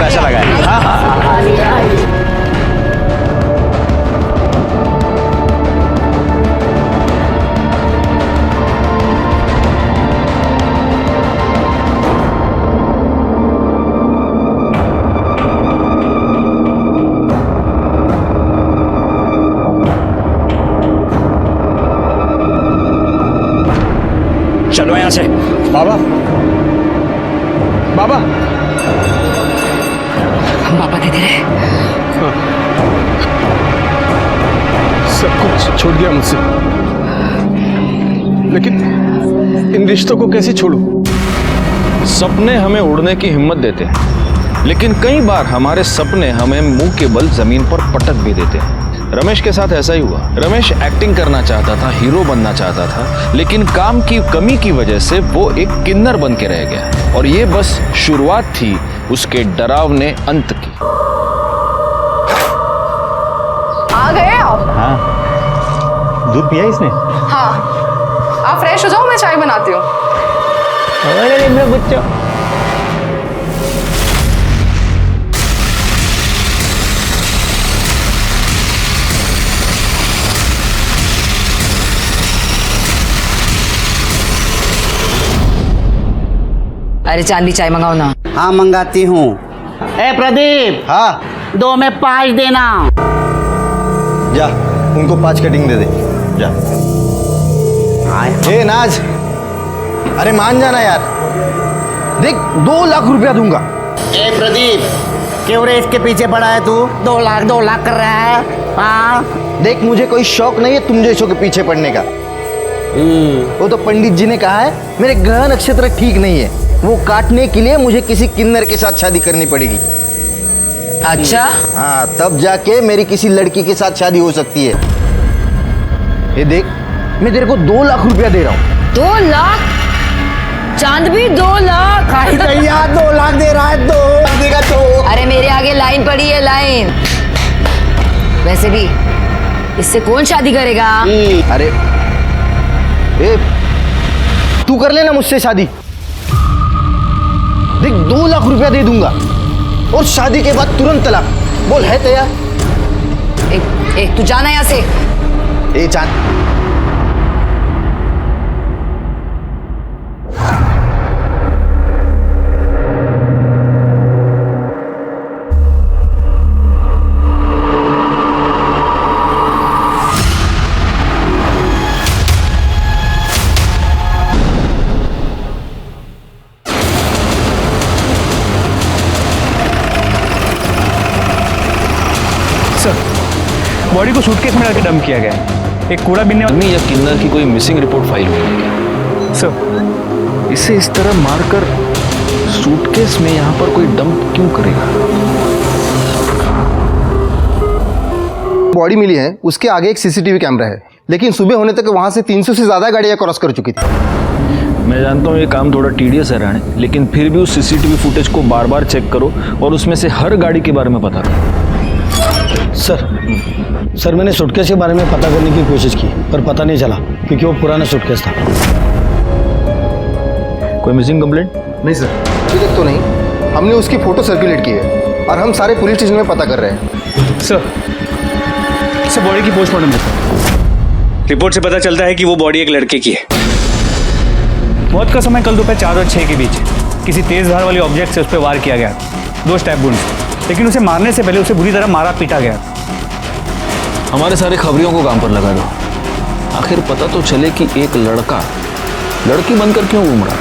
पैसा लगाया। हाँ हाँ चलो यहाँ से। बाबा बाबा पापा दे दे रहे। सब कुछ छूट गया मुझसे, लेकिन इन रिश्तों को कैसे छोड़ूं? सपने हमें उड़ने की हिम्मत देते हैं, लेकिन कई बार हमारे सपने हमें मुंह के बल जमीन पर पटक भी देते हैं। रमेश के साथ ऐसा ही हुआ। रमेश एक्टिंग करना चाहता था, हीरो बनना चाहता था, लेकिन काम की कमी की वजह से वो एक किन्नर बन के रह गया। और ये बस शुरुआत थी उसके डरावने अंत की। आ गए आप? हाँ, दूध पिया इसने? हाँ, आप फ्रेश हो जाओ, मैं चाय बनाती हूँ। अरे मेरे बच्चों, अरे चांदी चाय मंगाओ ना। हाँ मंगाती हूँ। ए प्रदीप, हाँ 2 में 5 देना। जा, उनको 5 कटिंग दे दे जा। ए नाज, अरे मान जाना यार, देख 2 लाख रुपया दूंगा। ए प्रदीप, क्यों रे इसके पीछे पड़ा है तू? 2 लाख कर रहा है। हाँ देख, मुझे कोई शौक नहीं है तुम जैसों के पीछे पड़ने का। वो तो पंडित जी ने कहा है मेरे ग्रह नक्षत्र ठीक नहीं है, वो काटने के लिए मुझे किसी किन्नर के साथ शादी करनी पड़ेगी। अच्छा, हाँ, तब जाके मेरी किसी लड़की के साथ शादी हो सकती है। ये देख, मैं तेरे को 2 लाख रुपया दे रहा हूँ। 2 लाख? चांद भी 2 लाख? भैया 2 लाख दे रहा है। 2 देगा तो। अरे मेरे आगे लाइन पड़ी है, लाइन। वैसे भी इससे कौन शादी करेगा? अरे ए, तू कर लेना मुझसे शादी। देख 2 लाख रुपया दे दूंगा और शादी के बाद तुरंत तलाक। बोल, है तैयार? एक तू जाना यहाँ से। ए चांद, बॉडी को सूटकेस में डाल के डंप किया गया है। एक कूड़ा बिनने आदमी या किन्नर की कोई मिसिंग रिपोर्ट फाइल हुई है क्या? सर, इसे इस तरह मारकर सूटकेस में यहाँ पर कोई डंप क्यों करेगा? बॉडी मिली है, उसके आगे एक सीसीटीवी कैमरा है, लेकिन सुबह होने तक वहां से 300 से ज्यादा गाड़ियां क्रॉस कर चुकी थी। मैं जानता हूँ ये काम थोड़ा टीडियस है राणे, लेकिन फिर भी उस सीसीटीवी फुटेज को बार बार चेक करो और उसमें से हर गाड़ी के बारे में पता करो। सर मैंने सूटकेस के बारे में पता करने की कोशिश की, पर पता नहीं चला क्योंकि वो पुराना सूटकेस था। कोई मिसिंग कंप्लेंट? नहीं सर, अभी तक तो नहीं। हमने उसकी फोटो सर्कुलेट की है और हम सारे पुलिस स्टेशन में पता कर रहे हैं। सर बॉडी की पोस्टमार्टम रिपोर्ट। रिपोर्ट से पता चलता है कि वो बॉडी एक लड़के की है। मौत का समय कल दोपहर 4 और 6 के बीच किसी तेज धार वाली ऑब्जेक्ट से उस पर वार किया गया। 2 स्टैब वुंड्स, लेकिन उसे मारने से पहले उसे बुरी तरह मारा पीटा गया। हमारे सारे खबरियों को काम पर लगा दो, आखिर पता तो चले कि एक लड़का लड़की बनकर क्यों घूम रहा।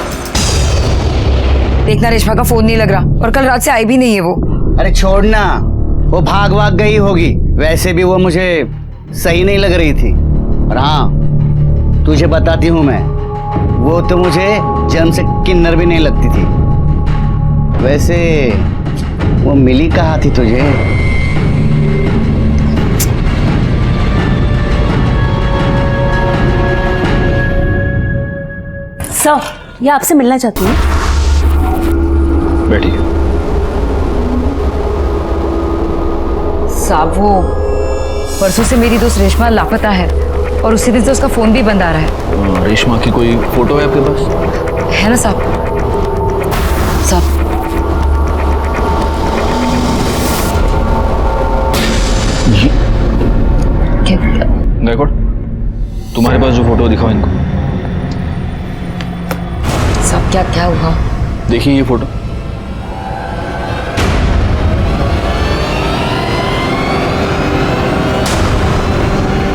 देखना, रेशमा का फोन नहीं लग रहा और कल रात से आई भी नहीं है वो। अरे छोड़ना, वो भाग गई होगी। वैसे भी वो मुझे सही नहीं लग रही थी। और हाँ, तुझे बताती हूँ मैं, वो तो मुझे जन्म से किन्नर भी नहीं लगती थी। वैसे वो मिली कहाँ थी तुझे? सर, ये आपसे मिलना चाहती हूँ। बैठिए। साहब, वो परसों से मेरी दोस्त रेशमा लापता है और उसी दिन से उसका फोन भी बंद आ रहा है। रेशमा की कोई फोटो है आपके पास? है ना साहब? साहब, गायकवाड़, तुम्हारे पास जो फोटो दिखाओ इनको। सब क्या क्या हुआ? देखिए ये फोटो।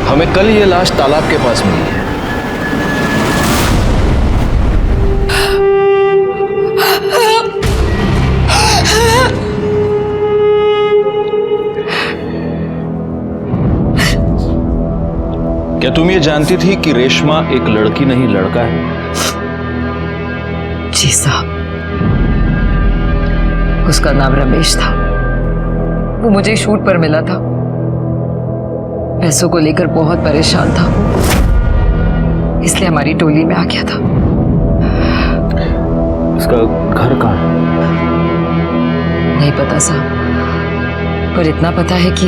हमें कल ये लाश तालाब के पास मिली है। क्या तुम ये जानती थी कि रेशमा एक लड़की नहीं लड़का है? जी साहब, उसका नाम रमेश था। वो मुझे शूट पर मिला था। पैसों को लेकर बहुत परेशान था, इसलिए हमारी टोली में आ गया था। इसका घर कहाँ है? नहीं पता साहब, पर इतना पता है कि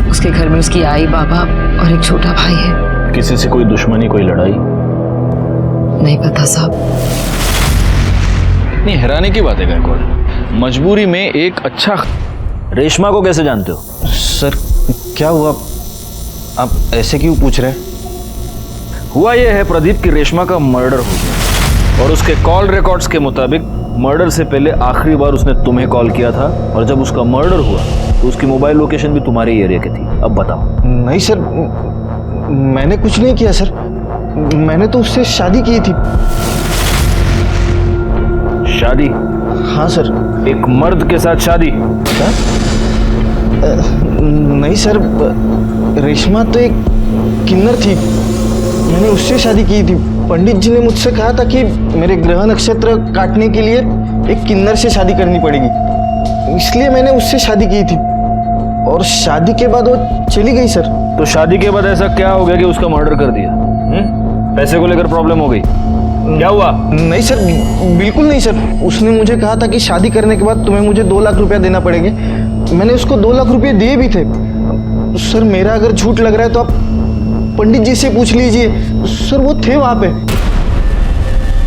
उसके घर में उसकी आई, बाबा और एक छोटा भाई है। किसी से कोई दुश्मनी, कोई लड़ाई? नहीं पता साहब। नहीं, हैरानी की बात है गायकवाड़, मजबूरी में एक अच्छा। रेशमा को कैसे जानते हो? सर क्या हुआ, आप ऐसे क्यों पूछ रहे हैं? हुआ यह है प्रदीप की रेशमा का मर्डर हो गया, और उसके कॉल रिकॉर्ड्स के मुताबिक मर्डर से पहले आखिरी बार उसने तुम्हें कॉल किया था, और जब उसका मर्डर हुआ तो उसकी मोबाइल लोकेशन भी तुम्हारे एरिया की थी। अब बताओ। नहीं सर, मैंने कुछ नहीं किया सर, मैंने तो उससे शादी की थी। शादी? हाँ सर। एक मर्द के साथ शादी? क्या? नहीं सर, रेशमा तो एक किन्नर थी, मैंने उससे शादी की थी। पंडित जी ने मुझसे कहा था कि मेरे ग्रह नक्षत्र काटने के लिए एक किन्नर से शादी करनी पड़ेगी, इसलिए मैंने उससे शादी की थी। और शादी के बाद वो चली गई सर। तो शादी के बाद ऐसा क्या हो गया कि उसका मर्डर कर दिया? पैसे को लेकर प्रॉब्लम हो गई? क्या हुआ? नहीं सर, बिल्कुल नहीं सर। उसने मुझे कहा था कि शादी करने के बाद तुम्हें मुझे 2 लाख रुपया देना पड़ेंगे। मैंने उसको 2 लाख रुपये दिए भी थे। सर मेरा अगर झूठ लग रहा है तो आप पंडित जी से पूछ लीजिए, सर वो थे वहां पे।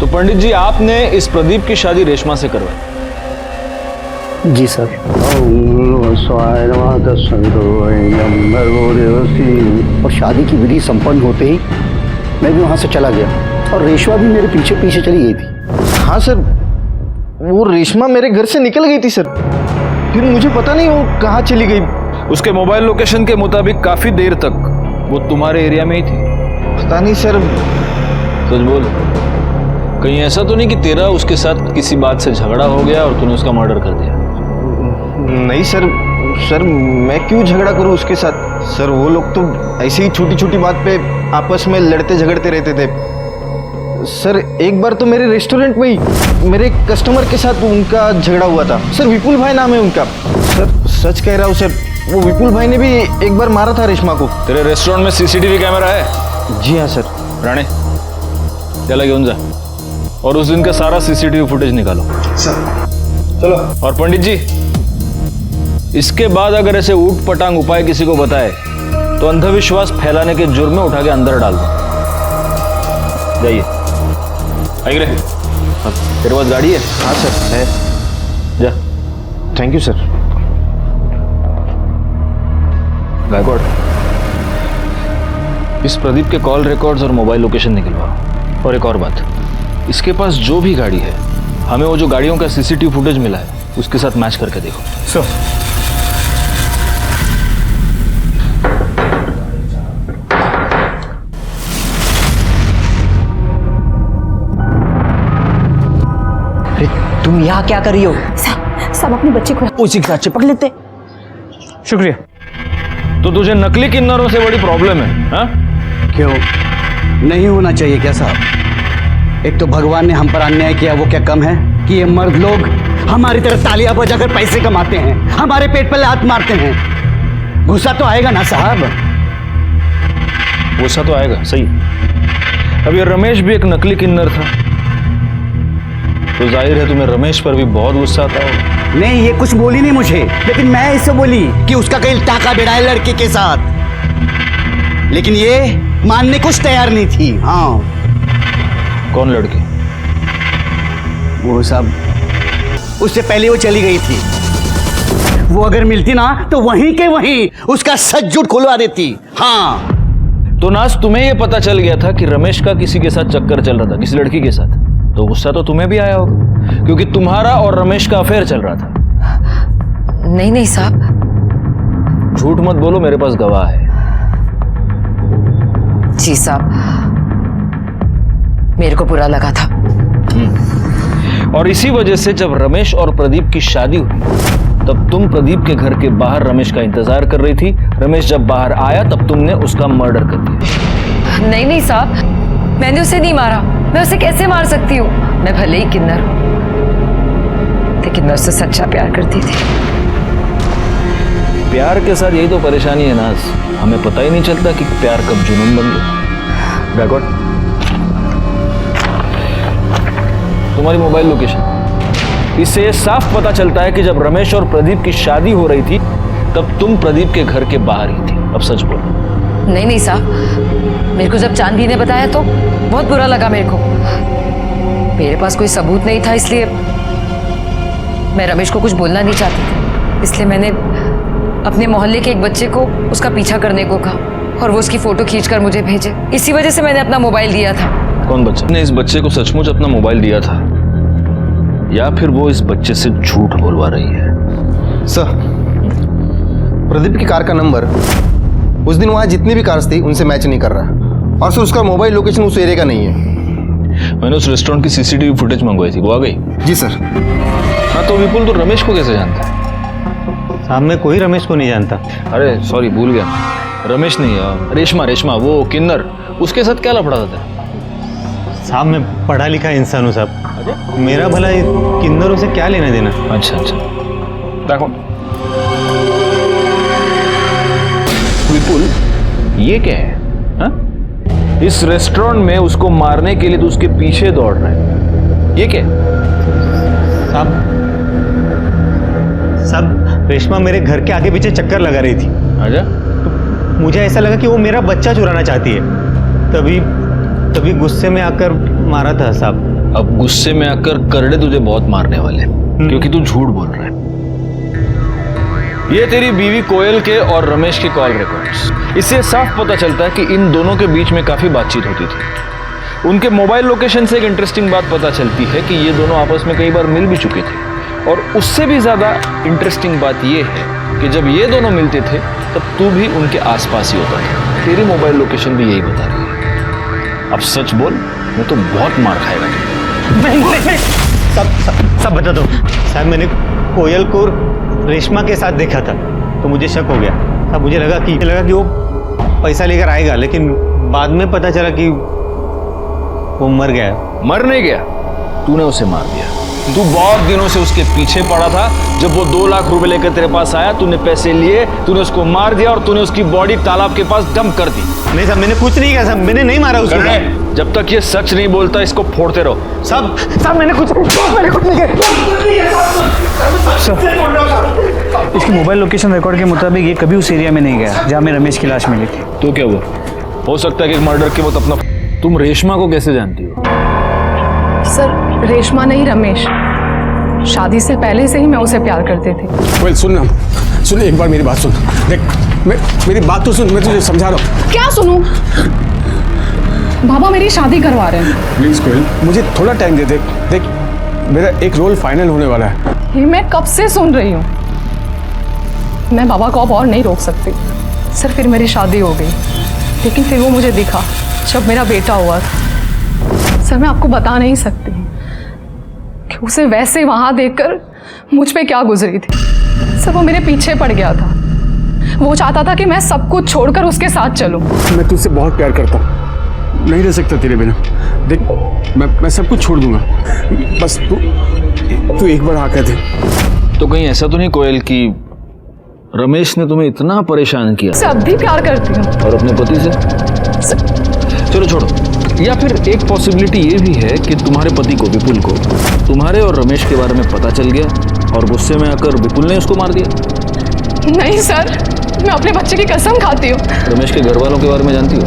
तो पंडित जी, आपने इस प्रदीप की शादी रेशमा से करवाई? जी सर। और शादी की विधि संपन्न होते ही मैं भी वहां से चला गया, और रेशमा भी मेरे पीछे पीछे चली गई थी। हाँ सर, वो रेशमा मेरे घर से निकल गई थी सर, फिर मुझे पता नहीं वो कहाँ चली गई। उसके मोबाइल लोकेशन के मुताबिक काफी देर तक वो तुम्हारे एरिया में ही थी। पता नहीं सर। सच बोल, कहीं ऐसा तो नहीं कि तेरा उसके साथ किसी बात से झगड़ा हो गया और तूने उसका मर्डर कर दिया? नहीं सर, सर मैं क्यों झगड़ा करूं उसके साथ? सर वो लोग तो ऐसे ही छोटी छोटी बात पे आपस में लड़ते झगड़ते रहते थे। सर एक बार तो मेरे रेस्टोरेंट में ही मेरे कस्टमर के साथ उनका झगड़ा हुआ था। सर विपुल भाई नाम है उनका। सर सच कह रहा हूँ सर, वो विपुल भाई ने भी एक बार मारा था रेशमा को। तेरे रेस्टोरेंट में सीसीटीवी कैमरा है? जी हाँ सर। राणे, चला घेऊन जा और उस दिन का सारा सीसीटीवी फुटेज निकालो। सर चलो। और पंडित जी, इसके बाद अगर ऐसे ऊट पटांग उपाय किसी को बताए तो अंधविश्वास फैलाने के जुर्म में उठा के अंदर डाल दो। जाइए। आइए रे, तेरे पास गाड़ी है? हाँ सर है। जा। Thank you sir. गायकवाड़, इस प्रदीप के कॉल रिकॉर्ड्स और मोबाइल लोकेशन निकलवाओ। और एक और बात, इसके पास जो भी गाड़ी है, हमें वो जो गाड़ियों का सीसीटीवी फुटेज मिला है उसके साथ मैच करके देखो। सर तुम यहाँ क्या कर रही हो? सब अपने बच्चे को उसी के साथ चिपक लेते। शुक्रिया। तो तुझे नकली किन्नरों से बड़ी प्रॉब्लम है? हाँ? क्यों नहीं होना चाहिए क्या साहब? एक तो भगवान ने हम पर अन्याय किया, वो क्या कम है कि ये मर्द लोग हमारी तरह तालियां बजाकर पैसे कमाते हैं, हमारे पेट पर लात मारते हैं। गुस्सा तो आएगा ना साहब? गुस्सा तो आएगा, सही। अब ये रमेश भी एक नकली किन्नर था, तो जाहिर है तुम्हें रमेश पर भी बहुत गुस्सा आता होगा। नहीं, ये कुछ बोली नहीं मुझे, लेकिन मैं इसे बोली कि उसका कहीं टाका बेड़ा है लड़के के साथ, लेकिन ये मानने कुछ तैयार नहीं थी। हाँ। कौन लड़की? वो सब उससे पहले वो चली गई थी। वो अगर मिलती ना तो वहीं के वहीं उसका सच झूठ खुलवा देती। हाँ, तो नाज तुम्हें यह पता चल गया था कि रमेश का किसी के साथ चक्कर चल रहा था, किसी लड़की के साथ, तो गुस्सा तो तुम्हें भी आया होगा, क्योंकि तुम्हारा और रमेश का अफेयर चल रहा था। नहीं नहीं साहब, झूठ मत बोलो, मेरे पास गवाह है। जी साहब, मेरे को बुरा लगा था। और इसी वजह से जब रमेश और प्रदीप की शादी हुई तब तुम प्रदीप के घर के बाहर रमेश का इंतजार कर रही थी। रमेश जब बाहर आया तब तुमने उसका मर्डर कर दिया। नहीं नहीं साहब, मैंने उसे नहीं मारा। मैं उसे कैसे मार सकती हूँ? मैं भले ही किन्नर हूँ, लेकिन मैं उससे सच्चा प्यार करती थी। प्यार के साथ यही तो परेशानी है नाज, हमें पता ही नहीं चलता कि प्यार कब जुनून बन गया। बैकवर्ड, तुम्हारी मोबाइल लोकेशन, इससे यह साफ पता चलता है कि जब रमेश और प्रदीप की शादी हो रही थी तब तुम प्रदीप के घर के बाहर ही थी। अब सच बोलो। नहीं नहीं साहब, मेरे को जब चांदनी ने बताया तो बहुत बुरा लगा मेरे को। मेरे पास कोई सबूत नहीं था, इसलिए मैं रमेश को कुछ बोलना नहीं चाहती थी। इसलिए मैंने अपने मोहल्ले के एक बच्चे को उसका पीछा करने को कहा और वो उसकी फोटो खींचकर मुझे भेजे। इसी वजह से मैंने अपना मोबाइल दिया था। कौन बच्चा ने इस बच्चे को सचमुच अपना मोबाइल दिया था, या फिर वो इस बच्चे से झूठ बोलवा रही है? सर, प्रदीप की कार का नंबर उस दिन वहां जितनी भी कार्स थी उनसे मैच नहीं कर रहा, और सर उसका मोबाइल लोकेशन उस एरिया का नहीं है। मैंने उस रेस्टोरेंट की सीसीटीवी फुटेज मंगवाई थी, वो आ गई? जी सर। हाँ, तो विपुल तो रमेश को कैसे जानता है? साहब मैं कोई रमेश को नहीं जानता। अरे सॉरी, भूल गया, रमेश नहीं, रेशमा, वो किन्नर, उसके साथ क्या लफड़ा था? साहब मैं पढ़ा लिखा इंसान हूँ साहब, मेरा भला किन्नरों से क्या लेना देना। अच्छा, देखो विपुल, ये क्या है? हा? इस रेस्टोरेंट में उसको मारने के लिए तो उसके पीछे दौड़ रहा है, ये क्या है? साहब रेशमा मेरे घर के आगे पीछे चक्कर लगा रही थी। अच्छा, तो मुझे ऐसा लगा कि वो मेरा बच्चा चुराना चाहती है, तभी गुस्से में आकर मारा था साहब। अब गुस्से में आकर करड़े तुझे बहुत मारने वाले, क्योंकि तू झूठ बोल रहा है। ये तेरी बीवी कोयल के और रमेश के कॉल रिकॉर्ड्स, इससे साफ पता चलता है कि इन दोनों के बीच में काफी बातचीत होती थी। उनके मोबाइल लोकेशन से एक इंटरेस्टिंग बात पता चलती है कि ये दोनों आपस में कई बार मिल भी चुके थे, और उससे भी ज्यादा इंटरेस्टिंग बात यह है कि जब ये दोनों मिलते थे तब तू भी उनके आसपास ही होता था। तेरी मोबाइल लोकेशन भी यही बता रही है। अब सच बोल, मैं तो बहुत मार खाएगा। नहीं, सब बता दो साहब। मैंने कोयल को रेशमा के साथ देखा था तो मुझे शक हो गया। अब मुझे लगा कि वो पैसा लेकर आएगा, लेकिन बाद में पता चला कि वो मर गया। मर नहीं गया, तूने उसे मार दिया। तू बहुत दिनों से उसके पीछे पड़ा था। जब वो 2 लाख रुपए लेकर तेरे पास आया, तूने पैसे लिए, तूने उसको मार दिया और तूने उसकी बॉडी तालाब के पास डंप कर दी। नहीं साहब, मैंने कुछ नहीं किया साहब, मैंने नहीं मारा उसको। जब तक ये सच नहीं बोलता इसको फोड़ते रहो। साहब मैंने कुछ नहीं किया। इसकी मोबाइल लोकेशन रिकॉर्ड के मुताबिक ये कभी उस एरिया में नहीं गया जहाँ में रमेश की लाश मिली थी। तो क्या हुआ? हो सकता है कि मर्डर के वक्त अपना। तुम रेशमा को कैसे जानती हो? सर रेशमा नहीं, रमेश। शादी से पहले से ही मैं उसे प्यार करती थी। कोयल सुन, एक बार मेरी बात सुन। देख, मेरी बात तो सुन, मैं तुझे समझा रहा हूँ। क्या सुनूं? बाबा मेरी शादी करवा रहे हैं। प्लीज कोयल, मुझे थोड़ा टाइम दे। देख, मेरा एक रोल फाइनल होने वाला है। ये मैं कब से सुन रही हूँ। मैं बाबा को अब और नहीं रोक सकती। सर फिर मेरी शादी हो गई, लेकिन फिर वो मुझे दिखा जब मेरा बेटा हुआ था। सर मैं आपको बता नहीं सकती कि उसे वैसे वहां देखकर मुझ पे क्या गुजरी थी। सर वो मेरे पीछे पड़ गया था। वो चाहता था कि मैं सब कुछ छोड़कर उसके साथ चलूं। मैं तुझसे बहुत प्यार करता हूँ, नहीं रह सकता तेरे बिना। देख, मैं सब कुछ छोड़ दूंगा, बस तू एक बार हाँ कह दे। तो कहीं ऐसा तो नहीं कोयल कि रमेश ने तुम्हें इतना परेशान किया? से अब भी प्यार करती हूँ। और अपने पति से? चलो छोड़ो। या फिर एक पॉसिबिलिटी ये भी है कि तुम्हारे पति को, विपुल को, तुम्हारे और रमेश के बारे में पता चल गया और गुस्से में आकर विपुल ने उसको मार दिया। नहीं सर, मैं अपने बच्चे की कसम खाती हूँ। रमेश के घर वालों के बारे में जानती हो?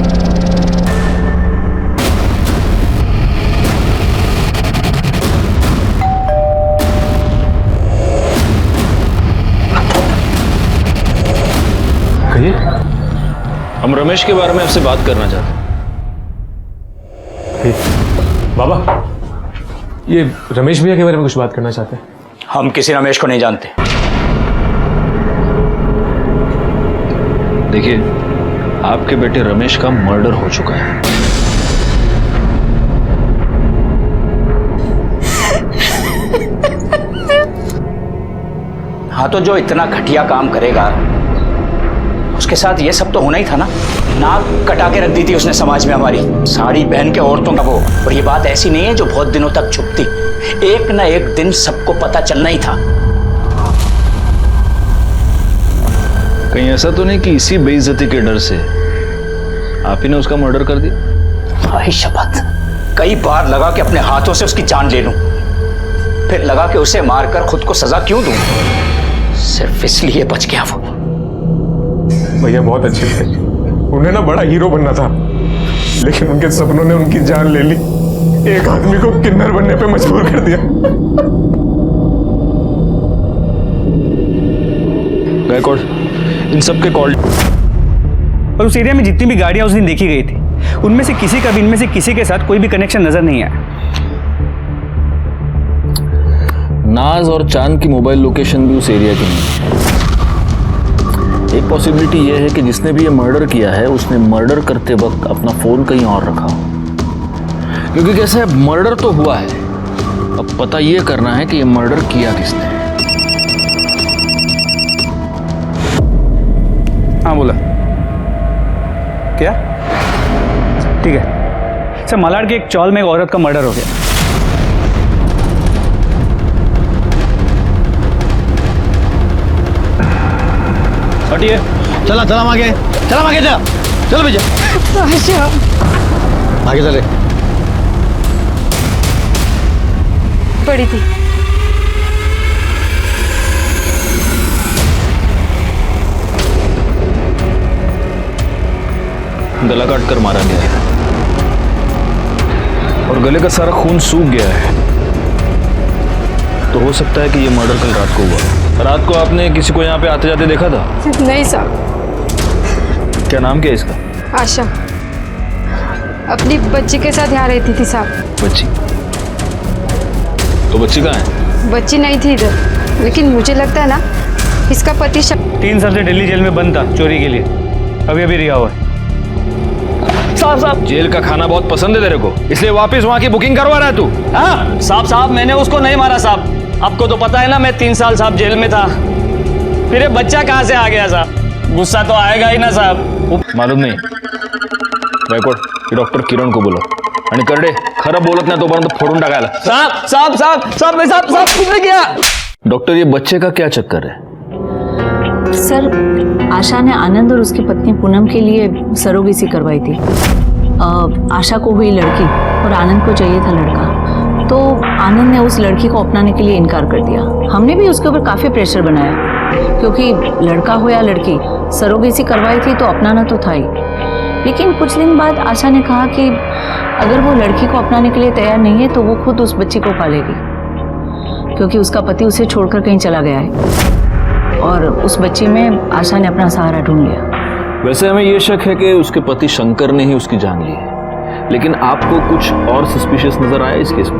हम रमेश के बारे में आपसे बात करना चाहते हैं। बाबा, ये रमेश भैया के बारे में कुछ बात करना चाहते हैं। हम किसी रमेश को नहीं जानते। देखिए, आपके बेटे रमेश का मर्डर हो चुका है। हाँ, तो जो इतना घटिया काम करेगा उसके साथ ये सब तो होना ही था ना। नाक कटा के रख दी थी उसने समाज में हमारी सारी बहन के औरतों का वो। और ये बात ऐसी नहीं है जो बहुत दिनों तक छुपती, एक ना एक दिन सबको पता चलना ही था। कहीं ऐसा तो नहीं कि इसी बेइज्जती के डर से आप ही ने उसका मर्डर कर दिया? भाई शपथ, कई बार लगा कि अपने हाथों से उसकी जान ले लूं, फिर लगा कि उसे मारकर खुद को सजा क्यों दूं, सिर्फ इसलिए बच गया वो। भैया बहुत अच्छे थे, उन्हें ना बड़ा हीरो बनना था, लेकिन उनके सपनों ने उनकी जान ले ली। एक आदमी को किन्नर बनने पे मजबूर कर दिया। गायकवाड़, इन सब के कॉल। और उस एरिया में जितनी भी गाड़ियां उस दिन देखी गई थी, उनमें से किसी का भी इनमें से किसी के साथ कोई भी कनेक्शन नजर नहीं आया। नाज और चांद की मोबाइल लोकेशन भी उस एरिया की नहीं है। एक पॉसिबिलिटी यह है कि जिसने भी ये मर्डर किया है उसने मर्डर करते वक्त अपना फोन कहीं और रखा हो, क्योंकि कैसे मर्डर तो हुआ है, अब पता यह करना है कि ये मर्डर किया किसने। हाँ बोला क्या? ठीक है सर, मालाड के एक चौल में एक औरत का मर्डर हो गया। हटिए। चला चला आगे, चला आगे, जा चल भैया, आगे चले। पड़ी थी। गला काट कर मारा गया है और गले का सारा खून सूख गया है, तो हो सकता है कि ये मर्डर कल रात को हुआ। रात को आपने किसी को यहाँ पे आते जाते देखा था? नहीं साहब। क्या नाम क्या है इसका? आशा अपनी बच्ची के साथ यहाँ रहती थी साहब। बच्ची? तो बच्ची कहाँ है? बच्ची नहीं थी इधर, लेकिन मुझे लगता है ना इसका पति 3 साल से दिल्ली जेल में बंद था चोरी के लिए, अभी अभी रिहा हुआ है। साहब, जेल का खाना बहुत पसंद है तेरे को, इसलिए वापस वहाँ की बुकिंग करवा रहा है तू? हाँ साहब, मैंने उसको नहीं मारा साहब। आपको तो पता है ना मैं 3 साल साहब जेल में था, फिर ये बच्चा कहाँ से आ गया साहब? गुस्सा तो आएगा ही ना साहब। मालूम नहीं। गायकवाड, डॉक्टर किरण को बोलो आणि करडे खरं बोलत नाही तोपर्यंत फोडून टाकायला। साहब कुछ नहीं किया। डॉक्टर, ये बच्चे का क्या चक्कर है? सर, आशा ने आनंद और उसकी पत्नी पूनम के लिए सरोगेसी करवाई थी। आशा को हुई लड़की और आनंद को चाहिए था लड़का, तो आनंद ने उस लड़की को अपनाने के लिए इनकार कर दिया। हमने भी उसके ऊपर काफ़ी प्रेशर बनाया, क्योंकि लड़का हो या लड़की, सरोगेसी करवाई थी तो अपनाना तो था ही। लेकिन कुछ दिन बाद आशा ने कहा कि अगर वो लड़की को अपनाने के लिए तैयार नहीं है तो वो खुद उस बच्ची को पालेगी, क्योंकि उसका पति उसे छोड़कर कहीं चला गया है। और उस बच्ची में आशा ने अपना सहारा ढूंढ लिया। वैसे हमें यह शक है कि उसके पति शंकर ने ही उसकी जान ली है, लेकिन आपको कुछ और सस्पिशियस नजर आया इस केस में?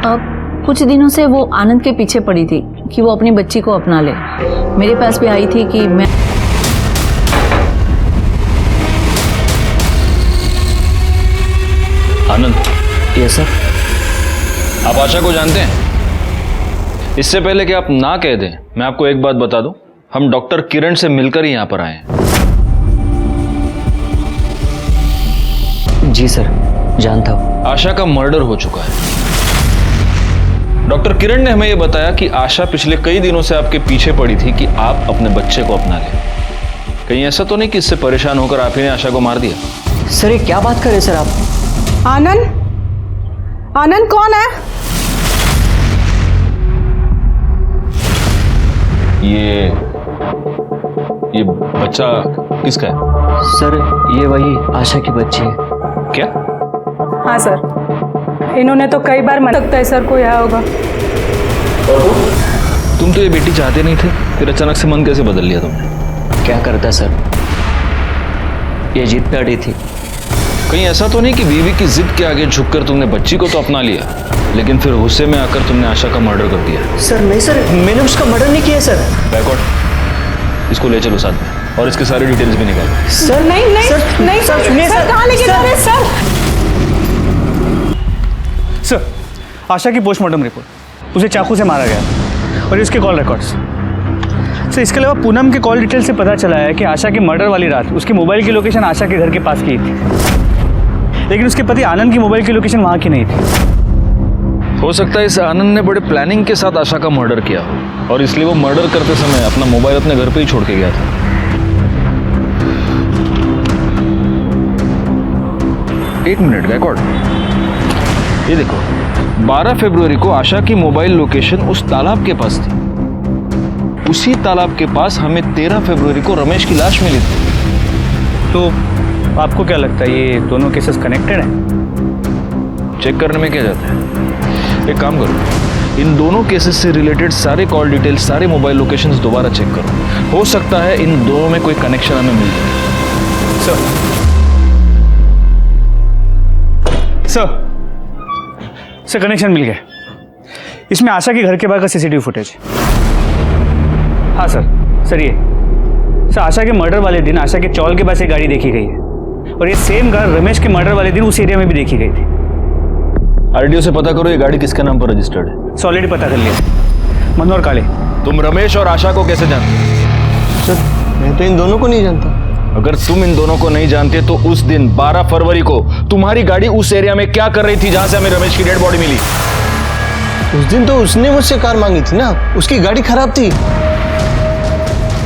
अब कुछ दिनों से वो आनंद के पीछे पड़ी थी कि वो अपनी बच्ची को अपना ले। मेरे पास भी आई थी कि मैं आनंद। Yes sir. आप आशा को जानते हैं? इससे पहले कि आप ना कह दें, मैं आपको एक बात बता दूं, हम डॉक्टर किरण से मिलकर ही यहां पर आए हैं। जी सर, जानता हूं। आशा का मर्डर हो चुका है। डॉक्टर किरण ने हमें यह बताया कि आशा पिछले कई दिनों से आपके पीछे पड़ी थी कि आप अपने बच्चे को अपना लें। कहीं ऐसा तो नहीं कि इससे परेशान होकर आप ही ने आशा को मार दिया? सर, ये क्या बात कर रहे सर आप? आनंद कौन है? ये बच्चा किसका है? सर, ये वही आशा की बच्ची है। क्या? हाँ सर, इन्होंने तो कई बार मना सकता है सर को यहाँ होगा। तुम तो ये बेटी चाहते नहीं थे, फिर अचानक से मन कैसे बदल लिया तुमने? क्या करता सर, ये जिद पे अड़ी थी। कहीं ऐसा तो नहीं कि बीवी की जिद के आगे झुककर तुमने बच्ची को तो अपना लिया, लेकिन फिर गुस्से में आकर तुमने आशा का मर्डर कर दिया? सर नहीं सर, मैंने उसका मर्डर नहीं किया सर। बैकआउट, इसको ले चलो साथ में और इसके सारे डिटेल्स भी निकाल। सर नहीं नहीं सर, नहीं सर, सुनिए सर, कहाँ लेके जा रहे हैं सर? सर, आशा की पोस्टमार्टम रिपोर्ट, उसे चाकू से मारा गया और इसके कॉल रिकॉर्ड्स। सर, इसके अलावा पूनम के कॉल डिटेल से पता चला है कि आशा की मर्डर वाली रात उसकी मोबाइल की लोकेशन आशा के घर के पास की थी, लेकिन उसके पति आनंद की मोबाइल की लोकेशन वहाँ की नहीं थी। हो सकता है इस आनंद ने बड़े प्लानिंग के साथ आशा का मर्डर किया और इसलिए वो मर्डर करते समय अपना मोबाइल अपने घर पे ही छोड़ के गया था। एक मिनट गैकॉर्ड, ये देखो 12 फरवरी को आशा की मोबाइल लोकेशन उस तालाब के पास थी। उसी तालाब के पास हमें 13 फरवरी को रमेश की लाश मिली थी। तो आपको क्या लगता है ये दोनों केसेस कनेक्टेड हैं? चेक करने में क्या जाता है, एक काम करो, इन दोनों केसेस से रिलेटेड सारे कॉल डिटेल्स, सारे मोबाइल लोकेशंस दोबारा चेक करो। हो सकता है इन दोनों में कोई कनेक्शन हमें मिल जाए। सर कनेक्शन मिल गया। इसमें आशा के घर के बाहर का सीसीटीवी फुटेज। हाँ सर ये सर, आशा के मर्डर वाले दिन आशा के चौल के पास एक गाड़ी देखी गई है और ये सेम कार रमेश के मर्डर वाले दिन उस एरिया में भी देखी गई थी। आरटीओ से पता करो ये गाड़ी किसके नाम पर रजिस्टर्ड है। ऑलरेडी पता कर लिया, मनोहर काले। तुम रमेश और आशा को कैसे जानते हो? सर मैं तो इन दोनों को नहीं जानता। अगर तुम इन दोनों को नहीं जानते तो उस दिन 12 फरवरी को तुम्हारी गाड़ी उस एरिया में क्या कर रही थी जहां से हमें रमेश की डेड बॉडी मिली? उस दिन तो उसने मुझसे कार मांगी थी ना, उसकी गाड़ी खराब थी।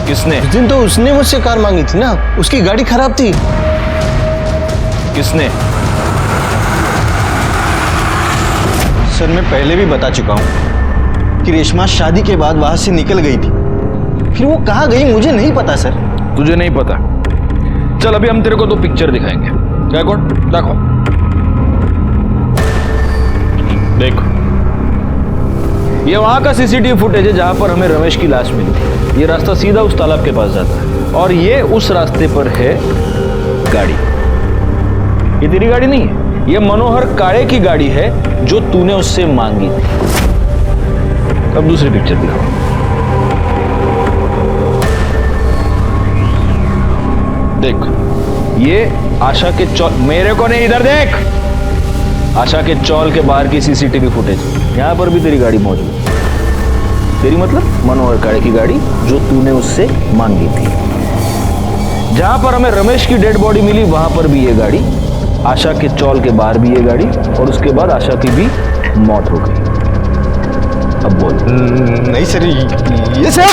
किसने? उस दिन तो उसने मुझसे कार मांगी थी ना, उसकी गाड़ी खराब थी। किसने? सर मैं पहले भी बता चुका हूं कि रेशमा शादी के बाद वहां से निकल गई थी, फिर वो कहां गई मुझे नहीं पता सर। तुझे नहीं पता? चल अभी हम तेरे को 2 पिक्चर दिखाएंगे। क्या कोड देखो, देखो ये वहां का सीसीटीवी फुटेज है जहां पर हमें रमेश की लाश मिली थी। ये रास्ता सीधा उस तालाब के पास जाता है और ये उस रास्ते पर है गाड़ी। ये तेरी गाड़ी नहीं है, ये मनोहर काळे की गाड़ी है जो तूने उससे मांगी थी। अब दूसरी पिक्चर दिखाओ। देख ये आशा के चौल, मेरे को नहीं इधर देख, आशा के चौल के बाहर की सीसीटीवी फुटेज। यहां पर भी तेरी गाड़ी मौजूद है। तेरी मतलब मनोहर काळे की गाड़ी जो तूने उससे मांगी थी। जहां पर हमें रमेश की डेड बॉडी मिली वहां पर भी ये गाड़ी, आशा के चौल के बाहर भी ये गाड़ी और उसके बाद आशा की भी मौत हो गई। अब बोल। नहीं सर, ये सर